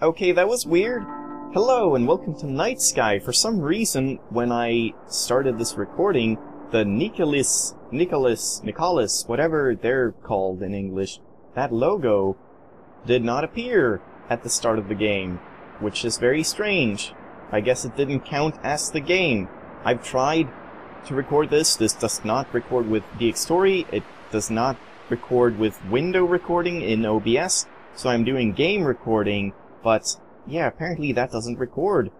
Okay, that was weird. Hello and welcome to Night Sky. For some reason, when I started this recording, the Nicholas, whatever they're called in English, that logo did not appear at the start of the game, which is very strange. I guess it didn't count as the game. I've tried to record this. This does not record with Dxtory. It does not record with window recording in OBS. So I'm doing game recording, but yeah, apparently that doesn't record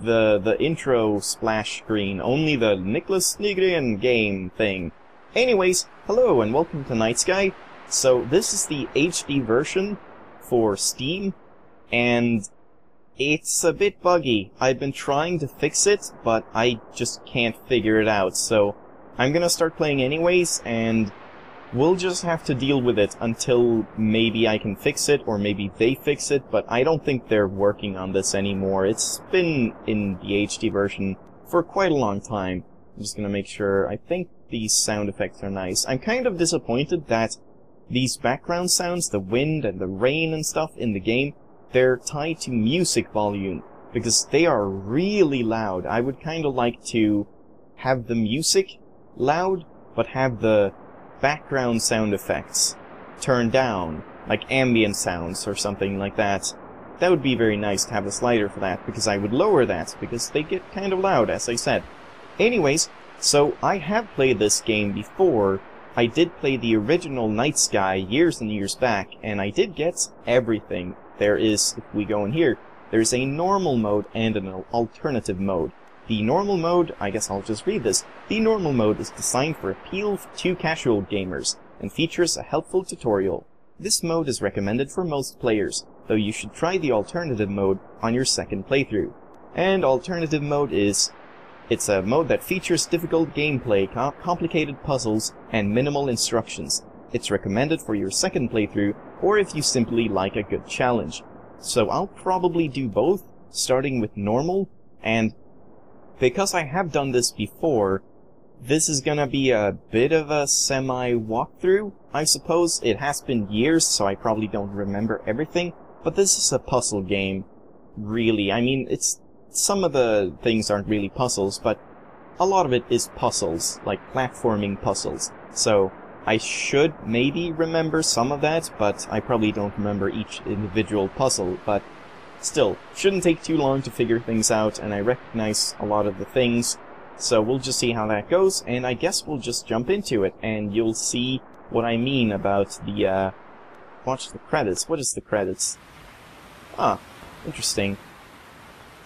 the intro splash screen, only the Nicholas Nygren game thing. Anyways, hello and welcome to Night Sky. So this is the HD version for Steam, and it's a bit buggy. I've been trying to fix it, but I just can't figure it out, so I'm gonna start playing anyways, and we'll just have to deal with it until maybe I can fix it, or maybe they fix it, but I don't think they're working on this anymore. It's been in the HD version for quite a long time. I'm just gonna make sure. I think these sound effects are nice. I'm kind of disappointed that these background sounds, the wind and the rain and stuff in the game, they're tied to music volume, because they are really loud. I would kind of like to have the music loud, but have the background sound effects turned down, like ambient sounds or something like that. That would be very nice to have a slider for that, because I would lower that, because they get kind of loud, as I said. Anyways, so I have played this game before. I did play the original Night Sky years and years back, and I did get everything. There is, if we go in here, there's a normal mode and an alternative mode. The normal mode, I guess I'll just read this. The normal mode is designed for appeal to casual gamers, and features a helpful tutorial. This mode is recommended for most players, though you should try the alternative mode on your second playthrough. And alternative mode is... it's a mode that features difficult gameplay, complicated puzzles, and minimal instructions. It's recommended for your second playthrough, or if you simply like a good challenge. So I'll probably do both, starting with normal, and because I have done this before, this is gonna be a bit of a semi-walkthrough, I suppose. It has been years, so I probably don't remember everything, but this is a puzzle game, really. I mean, some of the things aren't really puzzles, but a lot of it is puzzles, like platforming puzzles. So I should maybe remember some of that, but I probably don't remember each individual puzzle, but still, shouldn't take too long to figure things out, and I recognize a lot of the things, so we'll just see how that goes, and I guess we'll just jump into it, and you'll see what I mean about the, watch the credits. What is the credits? Ah, interesting.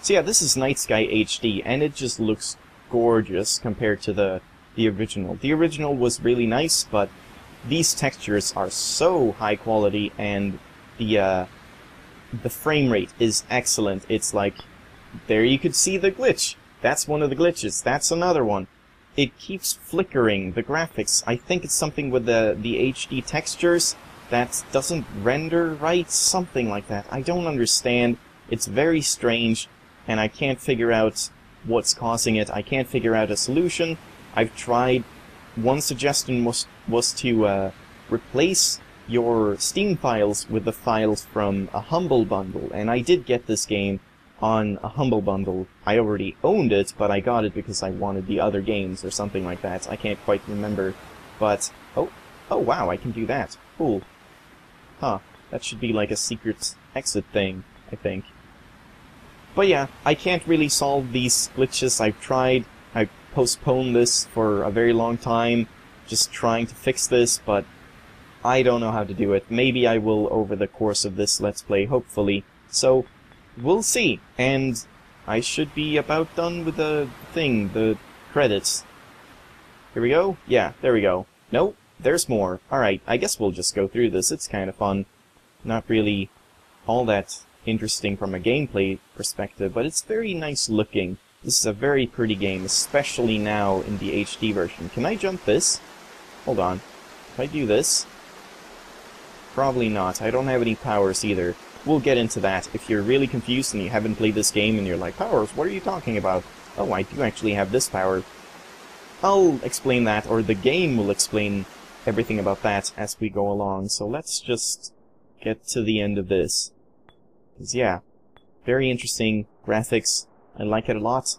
So yeah, this is Night Sky HD, and it just looks gorgeous compared to the original. The original was really nice, but these textures are so high quality, and the frame rate is excellent. It's like, there you could see the glitch. That's one of the glitches. That's another one. It keeps flickering, the graphics. I think it's something with the HD textures that doesn't render right, something like that. I don't understand. It's very strange, and I can't figure out what's causing it. I can't figure out a solution. I've tried. One suggestion was to replace your Steam files with the files from a Humble Bundle, and I did get this game on a Humble Bundle. I already owned it, but I got it because I wanted the other games or something like that. I can't quite remember, but oh wow, I can do that. Cool. Huh, that should be like a secret exit thing, I think. But yeah, I can't really solve these glitches. I've tried. I postponed this for a very long time, just trying to fix this, but I don't know how to do it. Maybe I will over the course of this Let's Play, hopefully. So, we'll see. And I should be about done with the thing, the credits. Here we go? Yeah, there we go. Nope, there's more. Alright, I guess we'll just go through this. It's kind of fun. Not really all that interesting from a gameplay perspective, but it's very nice looking. This is a very pretty game, especially now in the HD version. Can I jump this? Hold on. If I do this... probably not. I don't have any powers either. We'll get into that. If you're really confused and you haven't played this game and you're like, powers, what are you talking about? Oh, I do actually have this power. I'll explain that, or the game will explain everything about that as we go along. So let's just get to the end of this. 'Cause yeah, very interesting graphics. I like it a lot.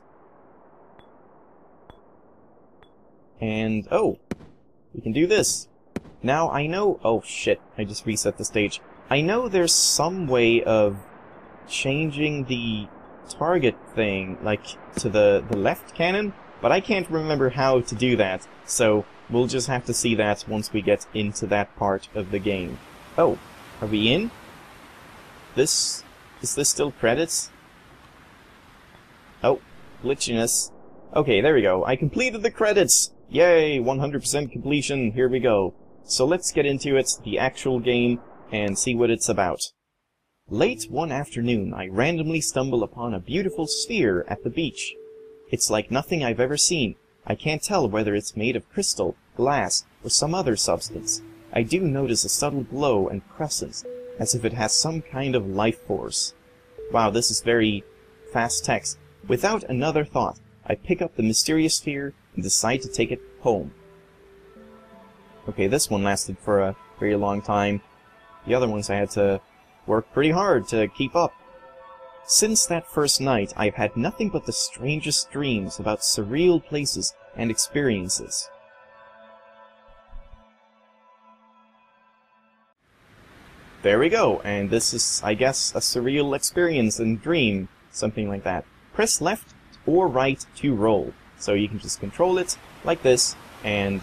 And, oh, we can do this. Now, I know... Oh, shit, I just reset the stage. I know there's some way of changing the target thing, like, to the left cannon, but I can't remember how to do that, so we'll just have to see that once we get into that part of the game. Oh, are we in? Is this still credits? Oh, glitchiness. Okay, there we go. I completed the credits! Yay, 100% completion, here we go. So let's get into it, the actual game, and see what it's about. Late one afternoon, I randomly stumble upon a beautiful sphere at the beach. It's like nothing I've ever seen. I can't tell whether it's made of crystal, glass, or some other substance. I do notice a subtle glow and crescent, as if it has some kind of life force. Wow, this is very fast text. Without another thought, I pick up the mysterious sphere and decide to take it home. Okay, this one lasted for a very long time. The other ones I had to work pretty hard to keep up. Since that first night, I've had nothing but the strangest dreams about surreal places and experiences. There we go, and this is, I guess, a surreal experience and dream, something like that. Press left or right to roll. So you can just control it like this, and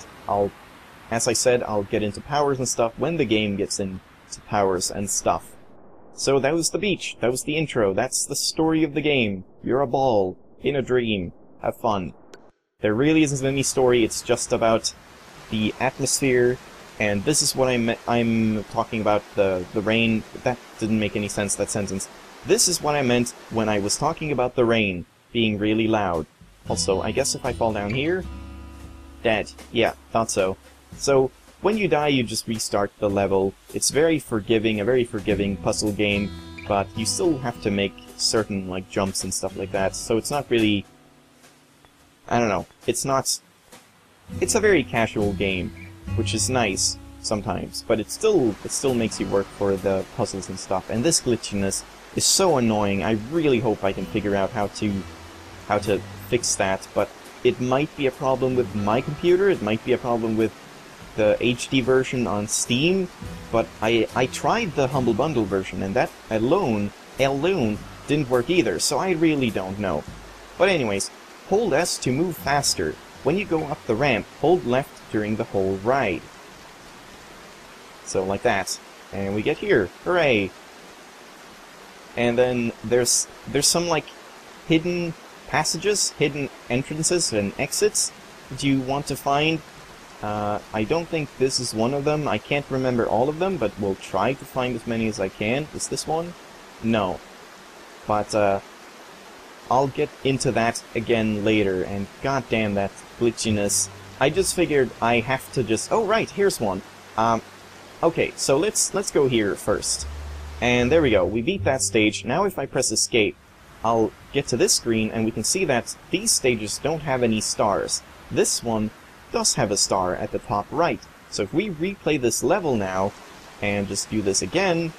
as I said, I'll get into powers and stuff when the game gets into powers and stuff. So that was the beach, that was the intro, that's the story of the game. You're a ball, in a dream, have fun. There really isn't any story, it's just about the atmosphere, and this is what I'm talking about, the rain. That didn't make any sense, that sentence. This is what I meant when I was talking about the rain being really loud. Also, I guess if I fall down here... Dead. Yeah, thought so. So, when you die, you just restart the level. It's very forgiving, a very forgiving puzzle game, but you still have to make certain, like, jumps and stuff like that, so it's not really... I don't know. It's not... It's a very casual game, which is nice sometimes, but it still makes you work for the puzzles and stuff, and this glitchiness is so annoying. I really hope I can figure out how to fix that, but it might be a problem with my computer, it might be a problem with the HD version on Steam, but I tried the Humble Bundle version, and that alone didn't work either, so I really don't know. But anyways, hold S to move faster. When you go up the ramp, hold left during the whole ride. So like that. And we get here. Hooray! And then there's some like hidden passages, hidden entrances and exits that you want to find. I don't think this is one of them. I can't remember all of them, but we'll try to find as many as I can. Is this one? No. But I'll get into that again later, and goddamn that glitchiness. I just figured I have to just... Oh, right, here's one. Okay, so let's go here first. And there we go, we beat that stage. Now if I press escape, I'll get to this screen, and we can see that these stages don't have any stars. This one does have a star at the top right. So if we replay this level now, and just do this again,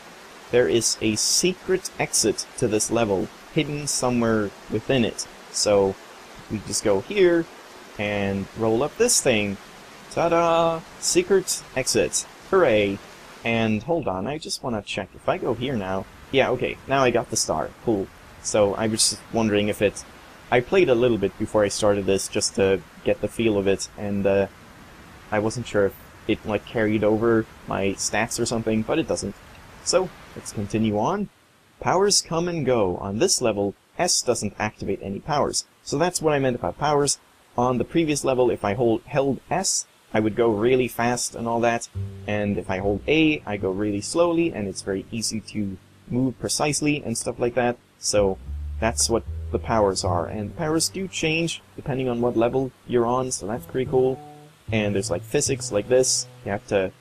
there is a secret exit to this level, hidden somewhere within it. So we just go here, and roll up this thing. Ta-da! Secret exit. Hooray! And hold on, I just want to check. If I go here now... Yeah, okay, now I got the star. Cool. So I was just wondering if it... I played a little bit before I started this just to get the feel of it, and I wasn't sure if it like carried over my stats or something, but it doesn't. So, let's continue on. Powers come and go. On this level, S doesn't activate any powers. So that's what I meant about powers. On the previous level, if I held S, I would go really fast and all that, and if I hold A, I go really slowly, and it's very easy to move precisely and stuff like that. So that's what the powers are, and the powers do change depending on what level you're on, so that's pretty cool. And there's like physics like this. You have to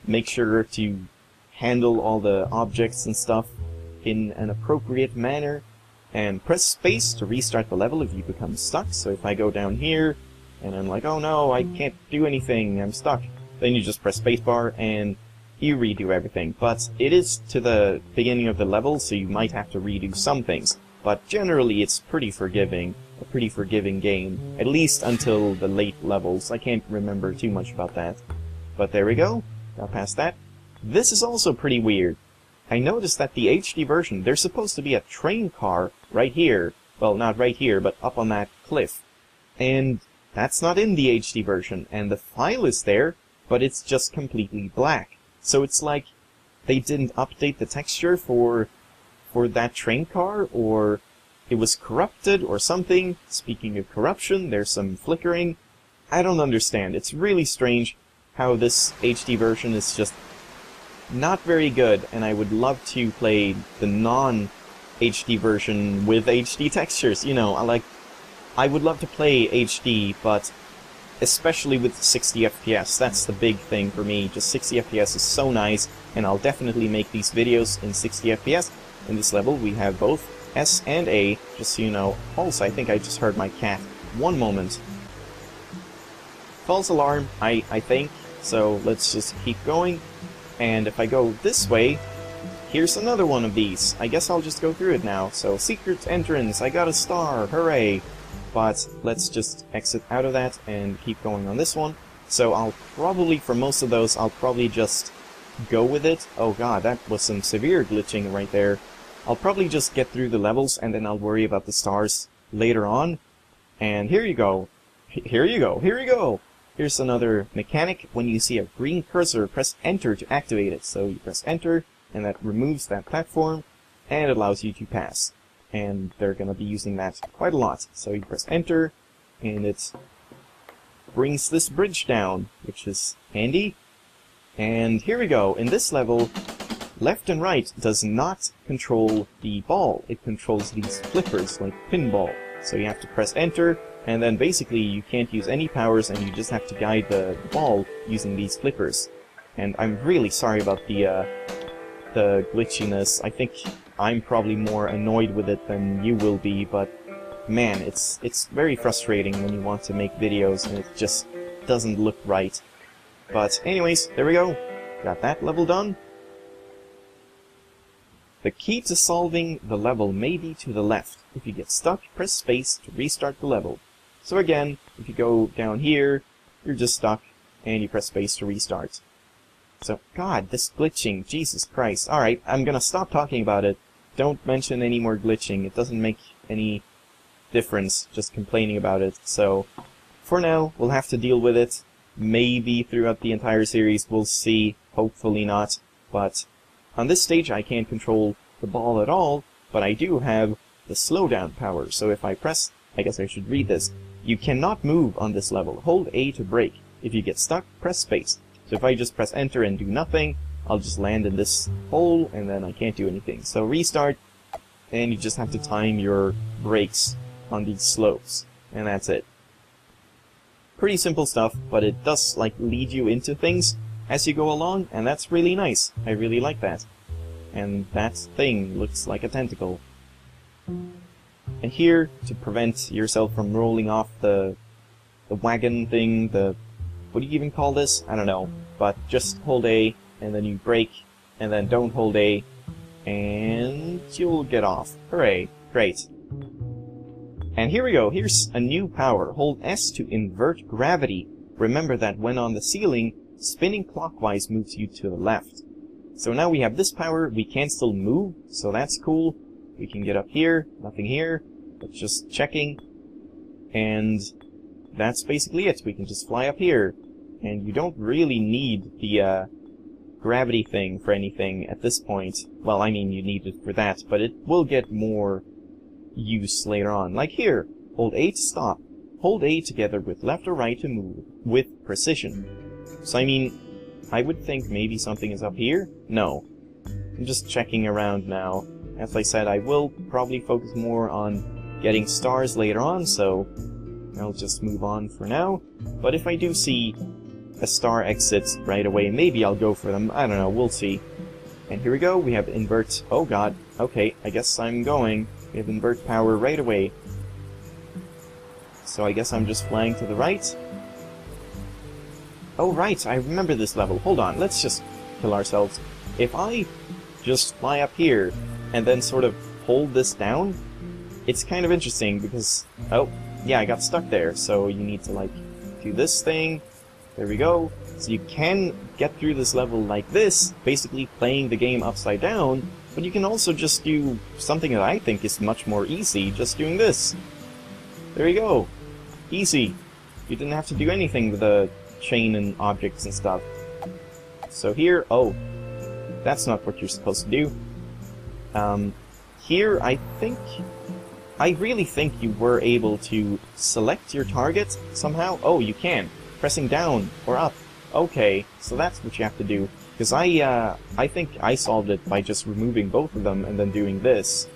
make sure to handle all the objects and stuff in an appropriate manner, and press space to restart the level if you become stuck. So if I go down here and I'm like, oh no, I can't do anything, I'm stuck, then you just press spacebar and you redo everything. But it is to the beginning of the level, so you might have to redo some things. But generally it's pretty forgiving, a pretty forgiving game, at least until the late levels. I can't remember too much about that. But there we go, got past that. This is also pretty weird. I noticed that the HD version, there's supposed to be a train car right here. Well, not right here, but up on that cliff. And that's not in the HD version, and the file is there, but it's just completely black. So it's like they didn't update the texture for that train car, or it was corrupted or something. Speaking of corruption, there's some flickering. I don't understand. It's really strange how this HD version is just not very good, and I would love to play the non-HD version with HD textures. You know, I would love to play HD, but especially with 60 FPS, that's the big thing for me. Just 60 FPS is so nice, and I'll definitely make these videos in 60 FPS. In this level, we have both S and A, just so you know. Also, I think I just heard my cat. One moment. False alarm, I think, so let's just keep going. And if I go this way, here's another one of these. I guess I'll just go through it now. So, secret entrance, I got a star, hooray! But let's just exit out of that and keep going on this one. So I'll probably, for most of those, I'll probably just go with it. Oh god, that was some severe glitching right there. I'll probably just get through the levels and then I'll worry about the stars later on. And here you go. Here you go. Here you go. Here's another mechanic. When you see a green cursor, press enter to activate it. So you press enter, and that removes that platform, and it allows you to pass. And they're going to be using that quite a lot. So you press enter, and it brings this bridge down, which is handy. And here we go. In this level, left and right does not control the ball. It controls these flippers, like pinball. So you have to press enter, and then basically you can't use any powers, and you just have to guide the ball using these flippers. And I'm really sorry about the glitchiness. I think I'm probably more annoyed with it than you will be, but man, it's very frustrating when you want to make videos and it just doesn't look right. But anyways, there we go. Got that level done. The key to solving the level may be to the left. If you get stuck, press space to restart the level. So again, if you go down here, you're just stuck, and you press space to restart. So, god, this glitching, Jesus Christ. Alright, I'm gonna stop talking about it. Don't mention any more glitching. It doesn't make any difference just complaining about it. So, for now, we'll have to deal with it. Maybe throughout the entire series, we'll see. Hopefully not. But on this stage, I can't control the ball at all, but I do have the slowdown power. So if I press, I guess I should read this. You cannot move on this level. Hold A to brake. If you get stuck, press space. So if I just press enter and do nothing, I'll just land in this hole, and then I can't do anything. So restart, and you just have to time your brakes on these slopes, and that's it. Pretty simple stuff, but it does, like, lead you into things as you go along, and that's really nice. I really like that. And that thing looks like a tentacle. And here, to prevent yourself from rolling off the wagon thing, what do you even call this? I don't know. But just hold A, and then you brake, and then don't hold A, and you'll get off. Hooray. Great. And here we go. Here's a new power. Hold S to invert gravity. Remember that when on the ceiling, spinning clockwise moves you to the left. So now we have this power. We can still move, so that's cool. We can get up here. Nothing here. But just checking. And that's basically it. We can just fly up here. And you don't really need the gravity thing for anything at this point. Well, I mean, you need it for that, but it will get more use later on. Like here, hold A to stop. Hold A together with left or right to move with precision. So I mean, I would think maybe something is up here? No. I'm just checking around now. As I said, I will probably focus more on getting stars later on, so I'll just move on for now. But if I do see a star exit right away, maybe I'll go for them. I don't know, we'll see. And here we go, we have invert. Oh god, okay, I guess I'm going. We have invert power right away. So I guess I'm just flying to the right. Oh, right, I remember this level. Hold on, let's just kill ourselves. If I just fly up here and then sort of hold this down, it's kind of interesting because... Oh, yeah, I got stuck there, so you need to, like, do this thing. There we go. So you can get through this level like this, basically playing the game upside down, but you can also just do something that I think is much more easy, just doing this. There you go. Easy. You didn't have to do anything with the chain and objects and stuff. So here, oh, that's not what you're supposed to do. Here, I really think you were able to select your target somehow. Oh, you can. Pressing down or up. Okay, so that's what you have to do. Because I think I solved it by just removing both of them and then doing this.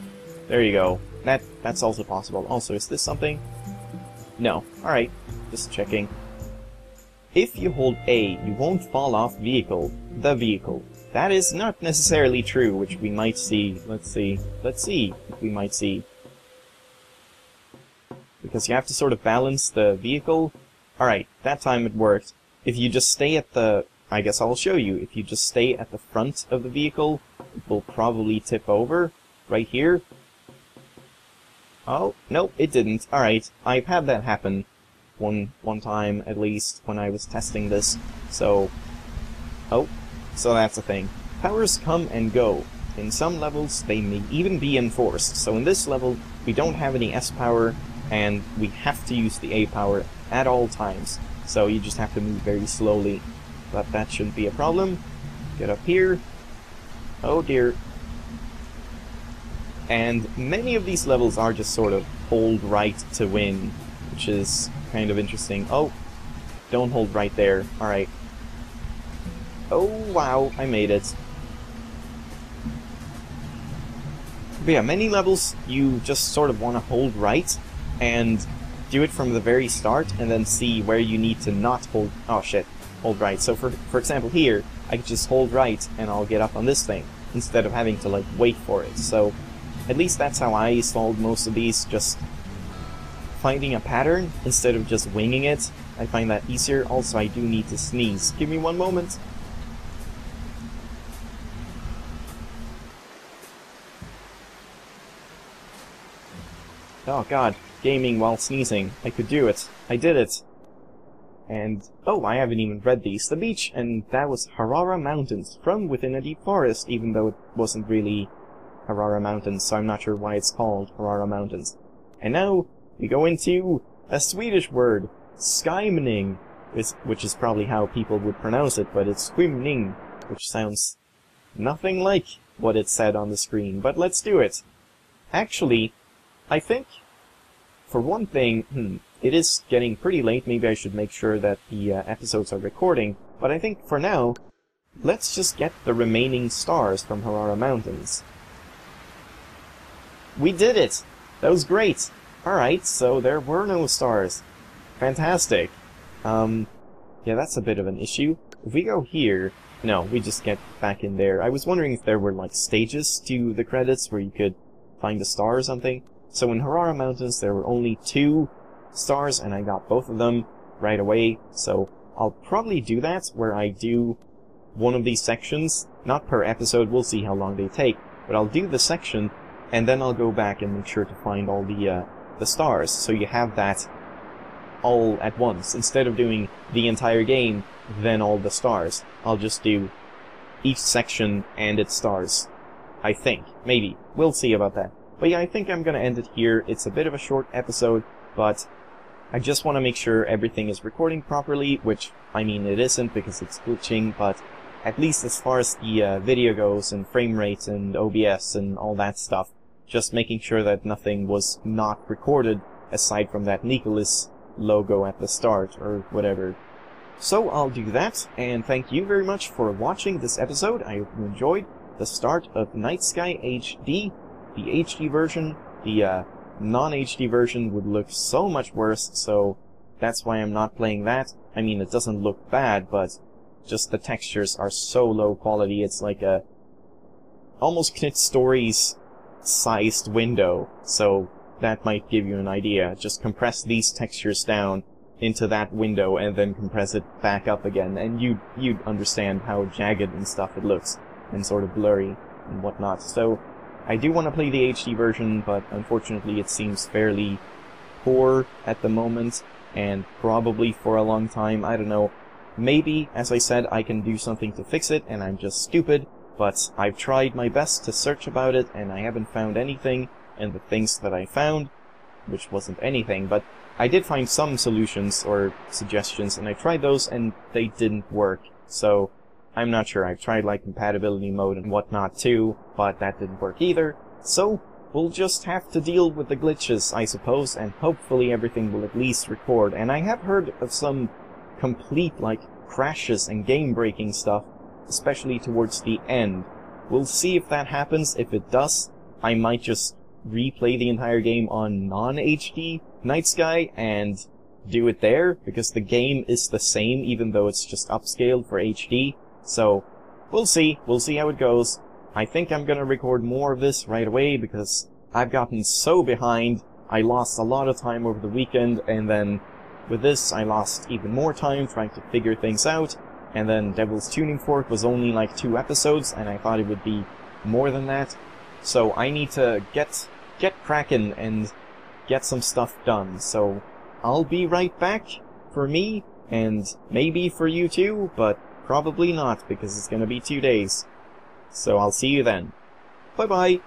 There you go. That's also possible. Also, is this something? No. Alright, just checking. If you hold A, you won't fall off the vehicle. That is not necessarily true, which we might see. Let's see if we might see. Because you have to sort of balance the vehicle. Alright, that time it worked. If you just stay at the... I guess I'll show you. If you just stay at the front of the vehicle, it will probably tip over. Right here. Oh, nope, it didn't. Alright, I've had that happen one time, at least, when I was testing this. So... Oh, so that's a thing. Powers come and go. In some levels, they may even be enforced. So in this level, we don't have any S power, and we have to use the A power at all times. So you just have to move very slowly. But that shouldn't be a problem. Get up here. Oh dear. And many of these levels are just sort of hold right to win, which is kind of interesting. Oh, don't hold right there. Alright. Oh wow, I made it. But yeah, many levels you just sort of want to hold right and do it from the very start and then see where you need to not hold... Oh shit, hold right. So for example here, I could just hold right and I'll get up on this thing instead of having to like wait for it. So at least that's how I solved most of these, just finding a pattern instead of just winging it. I find that easier. Also, I do need to sneeze. Give me one moment. Oh god, gaming while sneezing. I could do it. I did it. And, oh, I haven't even read these. The beach, and that was Harara Mountains, from within a deep forest, even though it wasn't really Harara Mountains, so I'm not sure why it's called Harara Mountains. And now, we go into a Swedish word, skymning, which is probably how people would pronounce it, but it's skymning, which sounds nothing like what it said on the screen, but let's do it. Actually, I think, for one thing, it is getting pretty late. Maybe I should make sure that the episodes are recording. But I think, for now, let's just get the remaining stars from Harara Mountains. We did it! That was great! Alright, so there were no stars. Fantastic. Yeah, that's a bit of an issue. If we go here... No, we just get back in there. I was wondering if there were, like, stages to the credits where you could find a star or something. So in Harara Mountains there were only 2 stars, and I got both of them right away. So I'll probably do that, where I do one of these sections. Not per episode, we'll see how long they take. But I'll do the section, and then I'll go back and make sure to find all the stars. So you have that all at once. Instead of doing the entire game, then all the stars. I'll just do each section and its stars. I think. Maybe. We'll see about that. But yeah, I think I'm gonna end it here. It's a bit of a short episode, but I just want to make sure everything is recording properly, which, I mean, it isn't because it's glitching, but at least as far as the video goes, and frame rates, and OBS, and all that stuff, just making sure that nothing was not recorded, aside from that Nicalis logo at the start, or whatever. So I'll do that, and thank you very much for watching this episode. I hope you enjoyed the start of Night Sky HD. The HD version, the non-HD version would look so much worse, so that's why I'm not playing that. I mean, it doesn't look bad, but just the textures are so low quality, it's like a almost Knit Stories sized window, so that might give you an idea. Just compress these textures down, into that window and then compress it back up again, and you'd understand how jagged and stuff it looks, and sort of blurry and whatnot. So I do want to play the HD version, but unfortunately it seems fairly poor at the moment, and probably for a long time. I don't know. Maybe, as I said, I can do something to fix it, and I'm just stupid, but I've tried my best to search about it, and I haven't found anything, and the things that I found, which wasn't anything, but I did find some solutions or suggestions, and I tried those, and they didn't work. So I'm not sure. I've tried like compatibility mode and whatnot too, but that didn't work either. So we'll just have to deal with the glitches, I suppose, and hopefully everything will at least record. And I have heard of some complete like crashes and game-breaking stuff, especially towards the end. We'll see if that happens. If it does, I might just replay the entire game on non-HD Night Sky and do it there, because the game is the same even though it's just upscaled for HD. So we'll see how it goes. I think I'm gonna record more of this right away because I've gotten so behind. I lost a lot of time over the weekend, and then with this I lost even more time trying to figure things out, and then Devil's Tuning Fork was only like 2 episodes and I thought it would be more than that. So I need to get cracking and get some stuff done. So I'll be right back for me, and maybe for you too, but probably not because it's gonna be 2 days. So I'll see you then. Bye bye!